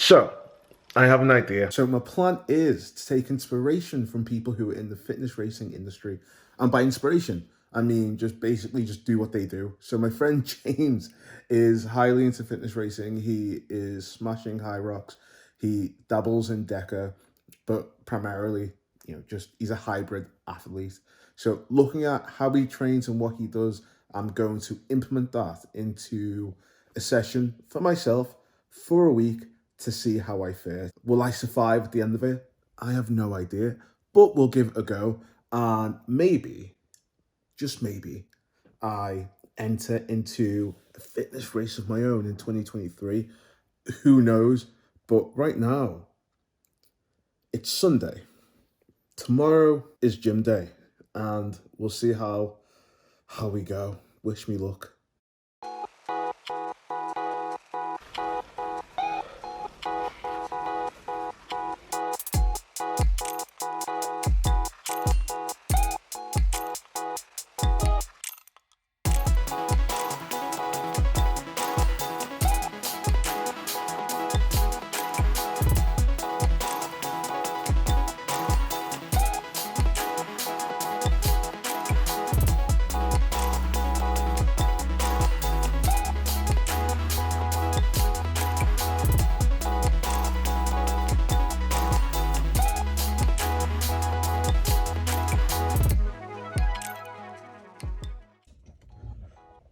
So, I have an idea. So my plan is to take inspiration from people who are in the fitness racing industry. And by inspiration, I mean just basically just do what they do. So my friend James is highly into fitness racing. He is smashing Hyrox. He dabbles in Deka, but primarily, just he's a hybrid athlete. So looking at how he trains and what he does, I'm going to implement that into a session for myself for a week to see how I fare. Will I survive at the end of it? I have no idea, but we'll give it a go. And maybe, just maybe, I enter into a fitness race of my own in 2023. Who knows? But right now, it's Sunday. Tomorrow is gym day, and we'll see how we go. Wish me luck.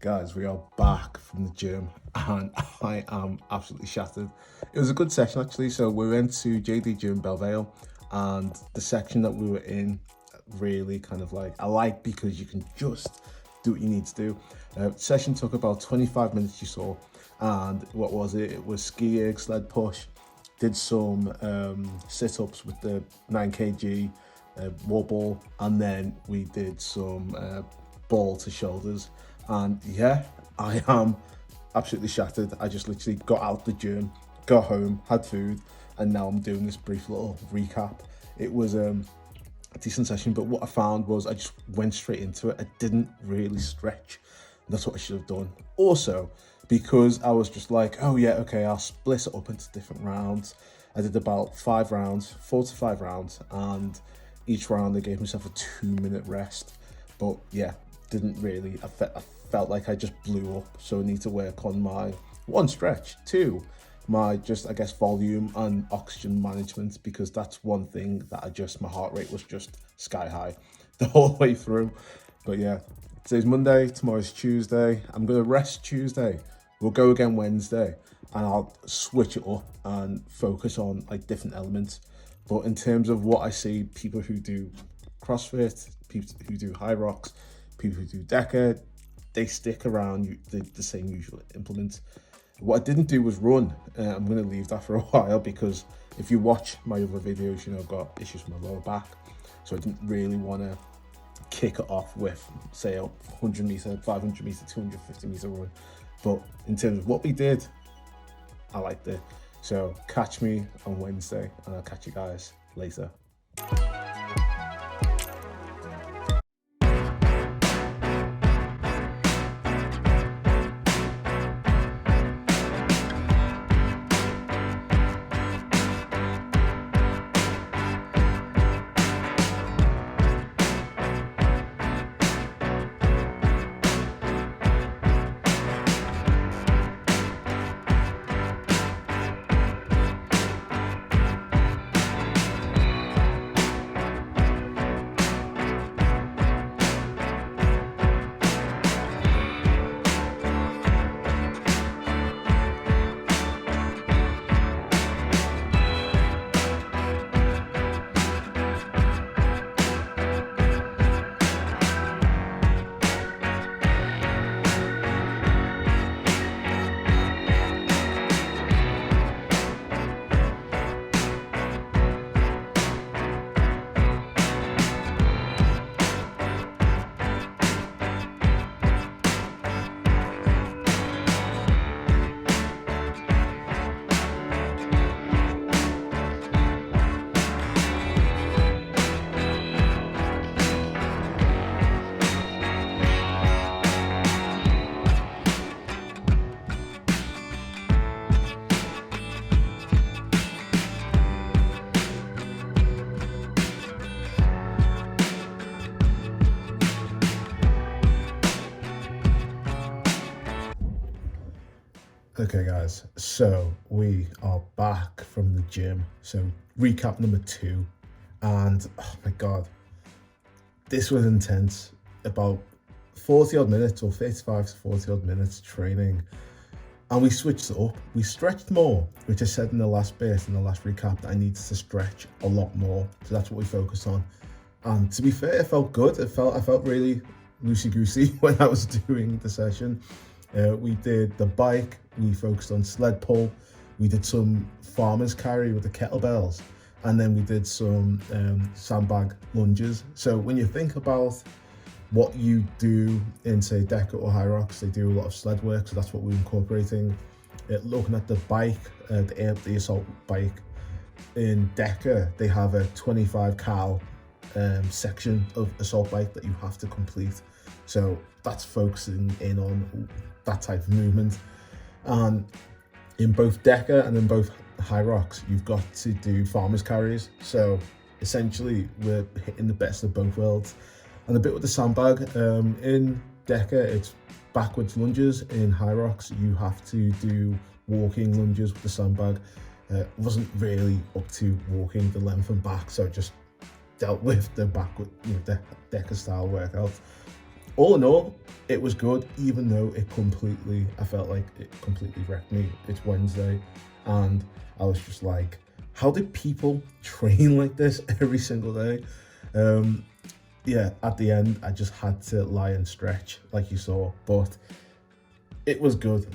Guys, we are back from the gym and I am absolutely shattered. It was a good session actually. So we went to JD Gym Belvale, and the section that we were in really kind of like I like because you can just do what you need to do. Session took about 25 minutes, you saw, and what was it? It was ski erg, sled push, did some sit-ups with the 9 kg wall ball, and then we did some ball to shoulders. And yeah, I am absolutely shattered. I just literally got out the gym, got home, had food, and now I'm doing this brief little recap. It was a decent session, but what I found was I just went straight into it. I didn't really stretch. That's what I should have done. Also, because I was just like, oh yeah, okay, I'll split it up into different rounds. I did about 5 rounds, 4 to 5 rounds, and each round I gave myself a 2-minute rest. But yeah, didn't really, I felt like I just blew up. So I need to work on my 1, stretch, 2, my just, I guess, volume and oxygen management, because that's one thing that my heart rate was just sky high the whole way through. But yeah, today's Monday, tomorrow's Tuesday. I'm gonna rest Tuesday. We'll go again Wednesday, and I'll switch it up and focus on like different elements. But in terms of what I see, people who do CrossFit, people who do Hyrox, people who do Deka, they stick around the same usual implements. What I didn't do was run. I'm going to leave that for a while, because if you watch my other videos, I've got issues with my lower back. So I didn't really want to kick it off with, say, a 100 meter, 500 meter, 250 meter run. But in terms of what we did, I liked it. So catch me on Wednesday, and I'll catch you guys later. Okay guys, so we are back from the gym. So recap number 2, and oh my god, this was intense. About 40 odd minutes, or 35 to 40 odd minutes training, and we switched it up. We stretched more, which I said in the last recap, that I needed to stretch a lot more. So that's what we focused on. And to be fair, it felt good. I felt really loosey-goosey when I was doing the session. We did the bike, we focused on sled pull, we did some farmer's carry with the kettlebells, and then we did some sandbag lunges. So when you think about what you do in, say, Deka or Hyrox, they do a lot of sled work, so that's what we're incorporating. Looking at the bike, the assault bike, in Deka, they have a 25 cal section of assault bike that you have to complete. So that's focusing in on that type of movement. And in both Deka and in both Hyrox, you've got to do farmer's carries. So essentially, we're hitting the best of both worlds. And a bit with the sandbag, in Deka, it's backwards lunges. In Hyrox, you have to do walking lunges with the sandbag. Wasn't really up to walking the length and back, so just dealt with the backward, the Deka style workout. All in all, it was good, even though I felt like it completely wrecked me. It's Wednesday, and I was just like, how did people train like this every single day? Yeah, at the end, I just had to lie and stretch, like you saw, but it was good,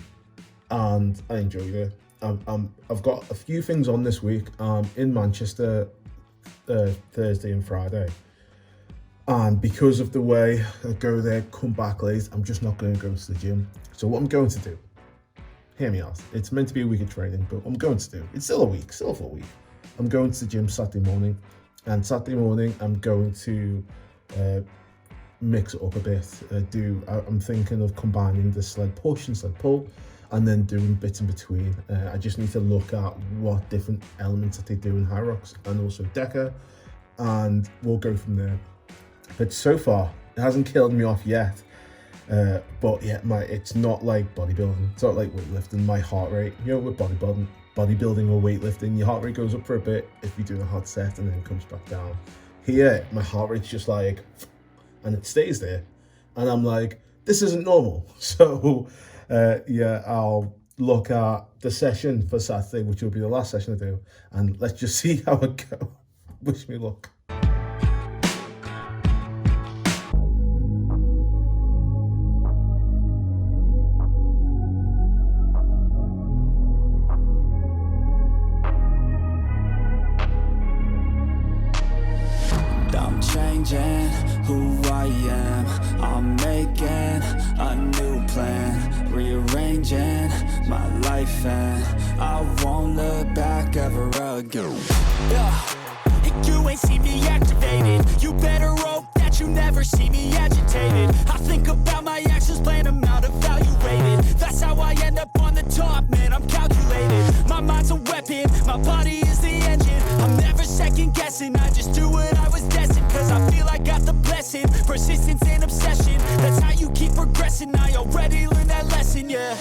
and I enjoyed it. I've got a few things on this week. I'm in Manchester Thursday and Friday. And because of the way I go there, come back late, I'm just not going to go to the gym. So what I'm going to do, hear me out. It's meant to be a week of training, but what I'm going to do, it's still a full week. I'm going to the gym Saturday morning, and Saturday morning I'm going to mix it up a bit. I'm thinking of combining the sled push and sled pull, and then doing bits in between. I just need to look at what different elements that they do in Hyrox and also Deka, and we'll go from there. But so far, it hasn't killed me off yet. But yeah, it's not like bodybuilding. It's not like weightlifting. My heart rate, with bodybuilding or weightlifting, your heart rate goes up for a bit if you're doing a hard set and then comes back down. Here, my heart rate's just like, and it stays there. And I'm like, this isn't normal. So yeah, I'll look at the session for Saturday, which will be the last session I do. And let's just see how it goes. Wish me luck. Changing who I am, I'm making a new plan, rearranging my life, and I won't look back ever again. You ain't see me activated, you better hope that you never see me agitated. I think about my actions, plan them out, evaluated. That's how I end up on the top, man, I'm calculated. My mind's a weapon, my body is the engine. I'm never second guessing, I just do what I was destined. Cause I feel I got the blessing, persistence and obsession. That's how you keep progressing, I already learned that lesson, yeah.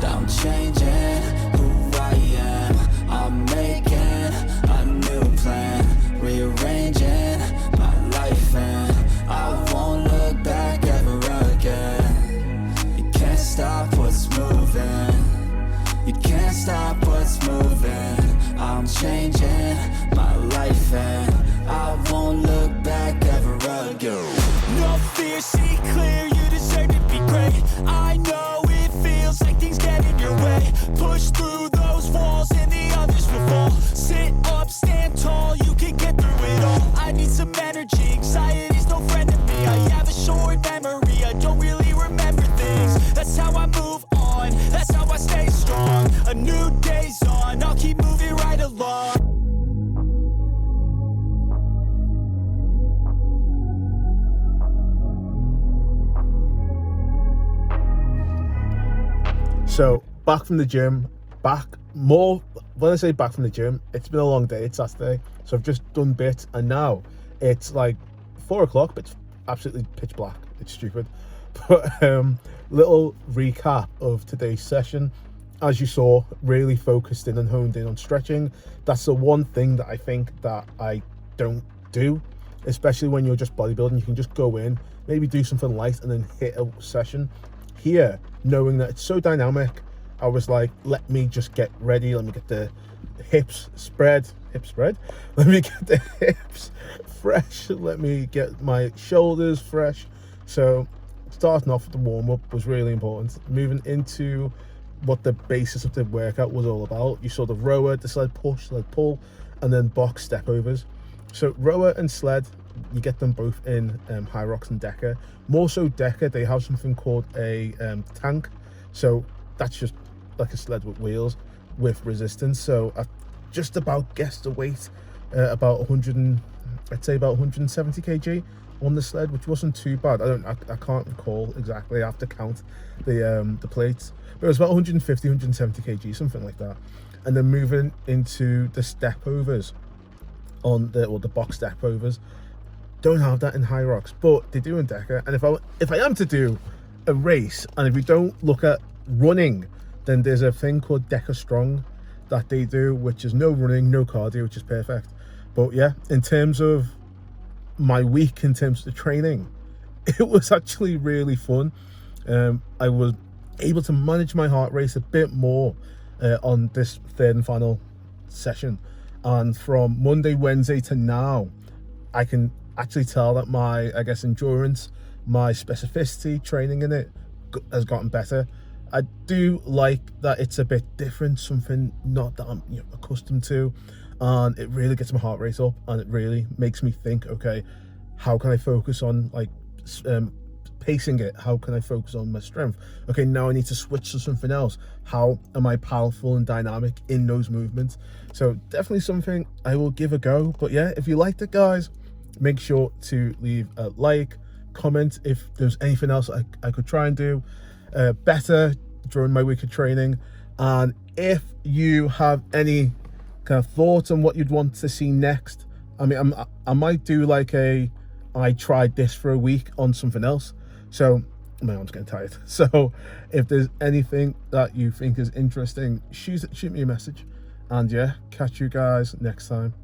I'm changing who I am, I'm making a new plan, rearranging my life, and I won't look back ever again. You can't stop what's moving, you can't stop what's moving. I'm changing my life, and I won't look back ever again. No fear, see clear, you deserve to be great. I know it feels like things get in your way. Push through those walls and the others will fall. Sit up, stand tall, you can get through it all. I need some energy, anxiety's no friend to me. I have a short memory, I don't really remember things. That's how I move on, that's how I stay strong. A new day's on, I'll keep moving right along. So back from the gym, when I say back from the gym, it's been a long day, it's Saturday, so I've just done bits, and now it's like 4 o'clock, but it's absolutely pitch black. It's stupid. But little recap of today's session. as you saw, really focused in and honed in on stretching. That's the one thing that I think that I don't do, especially when you're just bodybuilding. You can just go in, maybe do something light and then hit a session. Here, knowing that it's so dynamic, I was like, let me just get ready. Let me get the hips spread. Let me get the hips fresh. Let me get my shoulders fresh. So starting off with the warm-up was really important. Moving into what the basis of the workout was all about, you saw the rower, the sled push, sled pull, and then box step overs. So rower and sled, you get them both in Hyrox and Deka. More so Deka, they have something called a tank. So that's just like a sled with wheels with resistance. So I just about guessed the weight, about 170 kg on the sled, which wasn't too bad. I can't recall exactly. I have to count the plates, but it was about 150, 170 kg, something like that. And then moving into the step overs on the box step overs, don't have that in Hyrox, but they do in Deka. And if I am to do a race, and if we don't look at running, then there's a thing called Deka Strong that they do, which is no running, no cardio, which is perfect. But yeah, in terms of my week, in terms of the training, it was actually really fun. I was able to manage my heart rate a bit more on this third and final session, and from Monday, Wednesday to now, I can actually tell that my, I guess, endurance, my specificity training in it has gotten better. I do like that it's a bit different, something not that I'm accustomed to, and it really gets my heart rate up, and it really makes me think, okay, how can I focus on like pacing it? How can I focus on my strength? Okay, now I need to switch to something else. How am I powerful and dynamic in those movements? So definitely something I will give a go. But yeah, if you liked it, guys, make sure to leave a like, comment if there's anything else I could try and do better during my week of training. And if you have any kind of thoughts on what you'd want to see next, I mean, I might do like I tried this for a week on something else. So my arm's getting tired. So if there's anything that you think is interesting, shoot me a message. And yeah, catch you guys next time.